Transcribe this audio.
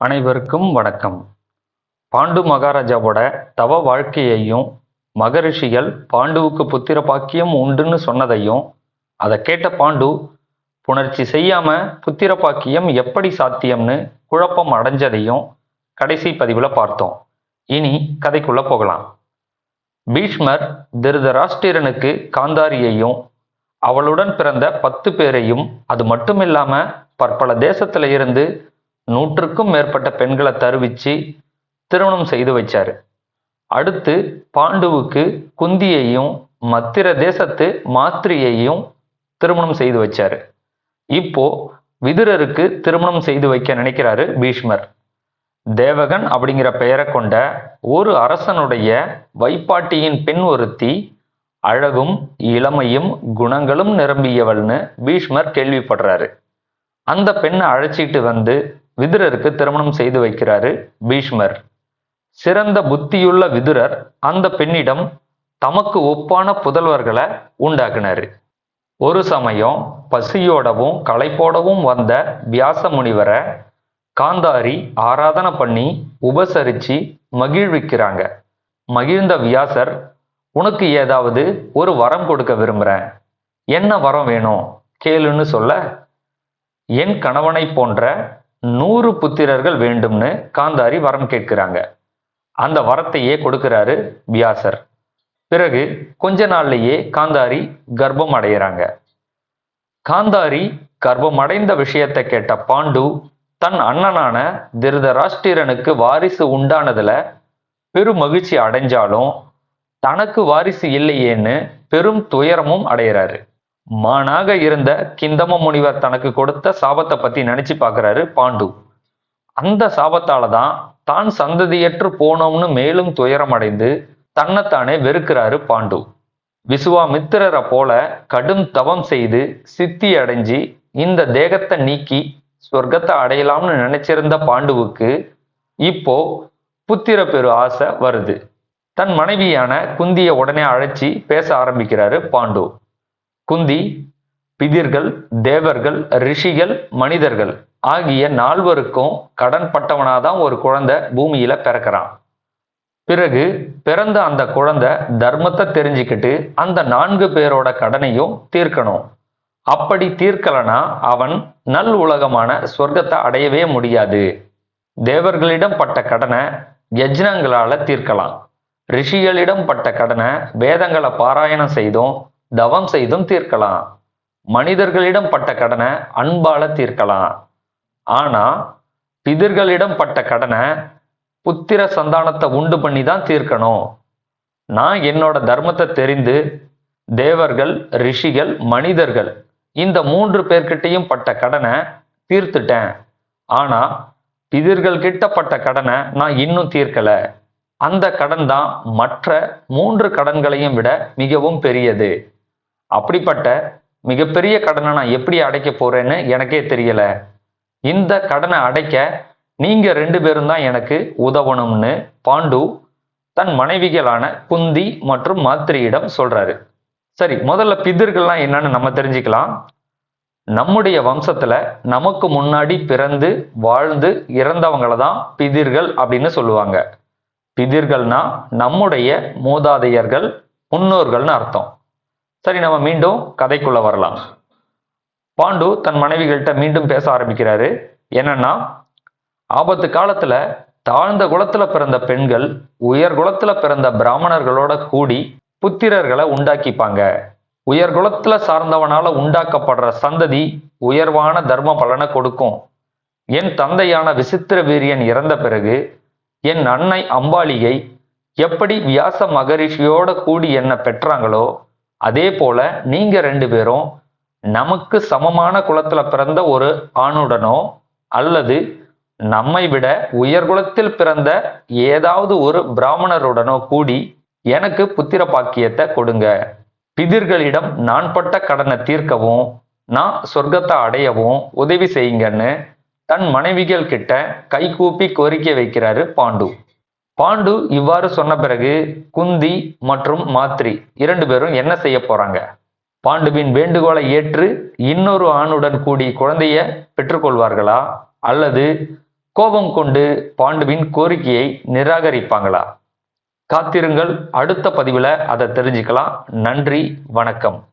அனைவருக்கும் வணக்கம். பாண்டு மகாராஜாவோட தவ வாழ்க்கையையும் மகரிஷிகள் பாண்டுவுக்கு புத்திர பாக்கியம் உண்டுன்னு சொன்னதையும் அதை கேட்ட பாண்டு புணர்ச்சி செய்யாம புத்திர பாக்கியம் எப்படி சாத்தியம்னு குழப்பம் அடைஞ்சதையும் கடைசி பதிவில் பார்த்தோம். இனி கதைக்குள்ள போகலாம். பீஷ்மர் திருதராஷ்டிரனுக்கு காந்தாரியையும் அவளுடன் பிறந்த 10 பேரையும் அது மட்டுமில்லாம பற்பல தேசத்துல இருந்து 100க்கும் மேற்பட்ட பெண்களை தருவிச்சு திருமணம் செய்து வச்சாரு. அடுத்து பாண்டுவுக்கு குந்தியையும் மத்திர தேசத்து மாத்திரியையும் திருமணம் செய்து வச்சாரு. இப்போ விதுரருக்கு திருமணம் செய்து வைக்க நினைக்கிறாரு பீஷ்மர். தேவகன் அப்படிங்கிற பெயரை கொண்ட ஒரு அரசனுடைய வைப்பாட்டியின் பெண் ஒருத்தி அழகும் இளமையும் குணங்களும் நிரம்பியவள்னு பீஷ்மர் கேள்விப்படுறாரு. அந்த பெண்ணை அழைச்சிட்டு வந்து விதுரருக்கு திருமணம் செய்து வைக்கிறாரு பீஷ்மர். சிறந்த புத்தியுள்ள விதுரர் அந்த பெண்ணிடம் தமக்கு ஒப்பான புதல்வர்களை உண்டாக்குனாரு. ஒரு சமயம் பசியோடவும் களைப்போடவும் வந்த வியாச முனிவரை காந்தாரி ஆராதனை பண்ணி உபசரிச்சு மகிழ்விக்கிறாங்க. மகிழ்ந்த வியாசர், உனக்கு ஏதாவது ஒரு வரம் கொடுக்க விரும்புறேன், என்ன வரம் வேணும் கேளுன்னு சொல்ல, என் கணவனை போன்ற 100 புத்திரர்கள் வேண்டும்னு காந்தாரி வரம் கேட்கிறாங்க. அந்த வரத்தையே கொடுக்கிறாரு வியாசர். பிறகு கொஞ்ச நாள்லயே காந்தாரி கர்ப்பம் அடைகிறாங்க. காந்தாரி கர்ப்பம் அடைந்த விஷயத்தை கேட்ட பாண்டு தன் அண்ணனான திருதராஷ்டிரனுக்கு வாரிசு உண்டானதுல பெரும் மகிழ்ச்சி அடைஞ்சாலும் தனக்கு வாரிசு இல்லையேன்னு பெரும் துயரமும் அடைகிறாரு. மானாக இருந்த கிந்தம முனிவர் தனக்கு கொடுத்த சாபத்தை பத்தி நினைச்சு பார்க்கிறாரு பாண்டு. அந்த சாபத்தால தான் சந்ததியற்று போனோம்னு மேலும் துயரம் அடைந்து தன்னைத்தானே வெறுக்கிறாரு பாண்டு. விசுவாமித்திரரை போல கடும் தவம் செய்து சித்தி அடைஞ்சு இந்த தேகத்தை நீக்கி சொர்க்கத்தை அடையலாம்னு நினைச்சிருந்த பாண்டுவுக்கு இப்போ புத்திர பெரு ஆசை வருது. தன் மனைவியான குந்திய உடனே அழைச்சி பேச ஆரம்பிக்கிறாரு பாண்டு. குந்தி, பிதிர்கள், தேவர்கள், ரிஷிகள், மனிதர்கள் ஆகிய 4வருக்கும் கடன் பட்டவனாதான் ஒரு குழந்தை பூமியில பிறக்கிறான். பிறகு பிறந்த அந்த குழந்தை தர்மத்தை தெரிஞ்சுக்கிட்டு அந்த 4 பேரோட கடனையும் தீர்க்கணும். அப்படி தீர்க்கலனா அவன் நல் உலகமான சொர்க்கத்தை அடையவே முடியாது. தேவர்களிடம் பட்ட கடனை யஜ்னங்களால தீர்க்கலாம். ரிஷிகளிடம் பட்ட கடனை வேதங்களை பாராயணம் செய்தும் தவம் செய்தும் தீர்க்கலாம். மனிதர்களிடம் பட்ட கடனை அன்பால தீர்க்கலாம். ஆனா பிதர்களிடம் பட்ட கடனை புத்திர சந்தானத்தை உண்டு பண்ணி தான் தீர்க்கணும். நான் என்னோட தர்மத்தை தெரிந்து தேவர்கள், ரிஷிகள், மனிதர்கள் இந்த 3 பேர்கிட்டையும் பட்ட கடனை தீர்த்துட்டேன். ஆனா பிதர்கள் கிட்ட பட்ட கடனை நான் இன்னும் தீர்க்கல. அந்த கடன் தான் மற்ற 3 கடன்களையும் விட மிகவும் பெரியது. அப்படிப்பட்ட மிகப்பெரிய கடனை நான் எப்படி அடைக்க போறேன்னு எனக்கே தெரியல. இந்த கடனை அடைக்க நீங்க 2 பேரும் தான் எனக்கு உதவணும்னு பாண்டு தன் மனைவிகளான குந்தி மற்றும் மாத்திரியிடம் சொல்றாரு. சரி, முதல்ல பிதர்கள்லாம் என்னன்னு நம்ம தெரிஞ்சுக்கலாம். நம்முடைய வம்சத்துல நமக்கு முன்னாடி பிறந்து வாழ்ந்து இறந்தவங்களை தான் பிதிர்கள் அப்படின்னு சொல்லுவாங்க. பிதிர்கள்னா நம்முடைய மூதாதையர்கள், முன்னோர்கள்னு அர்த்தம். சரி, நம்ம மீண்டும் கதைக்குள்ள வரலாம். பாண்டு தன் மனைவிகள்கிட்ட மீண்டும் பேச ஆரம்பிக்கிறாரு. என்னன்னா, ஆபத்து காலத்துல தாழ்ந்த குலத்துல பிறந்த பெண்கள் உயர் குலத்துல பிறந்த பிராமணர்களோட கூடி புத்திரர்களை உண்டாக்கிப்பாங்க. உயர் குலத்துல சார்ந்தவனால உண்டாக்கப்படுற சந்ததி உயர்வான தர்ம பலனை கொடுக்கும். என் தந்தையான விசித்திர வீரியன் இறந்த பிறகு என் அன்னை அம்பாலிகை எப்படி வியாச மகரிஷியோட கூடி என்ன பெற்றாங்களோ அதே போல நீங்க 2 பேரும் நமக்கு சமமான குலத்துல பிறந்த ஒரு ஆணுடனோ அல்லது நம்மை விட உயர் குலத்தில் பிறந்த ஏதாவது ஒரு பிராமணருடனோ கூடி எனக்கு புத்திர பாக்கியத்தை கொடுங்க. பிதிர்களிடம் நான் பட்ட கடனை தீர்க்கவும் நான் சொர்க்கத்தை அடையவும் உதவி செய்யுங்கன்னு தன் மனைவிகள் கிட்ட கைகூப்பி கோரிக்கை வைக்கிறாரு பாண்டு. பாண்டு இவ்வாறு சொன்ன பிறகு குந்தி மற்றும் மாத்ரி 2 பேரும் என்ன செய்ய போறாங்க? பாண்டுவின் வேண்டுகோளை ஏற்று இன்னொரு ஆணுடன் கூடி குழந்தைய பெற்றுக்கொள்வார்களா அல்லது கோபம் கொண்டு பாண்டுவின் கோரிக்கையை நிராகரிப்பாங்களா? காத்திருங்கள், அடுத்த பதிவில் அதை தெரிஞ்சுக்கலாம். நன்றி, வணக்கம்.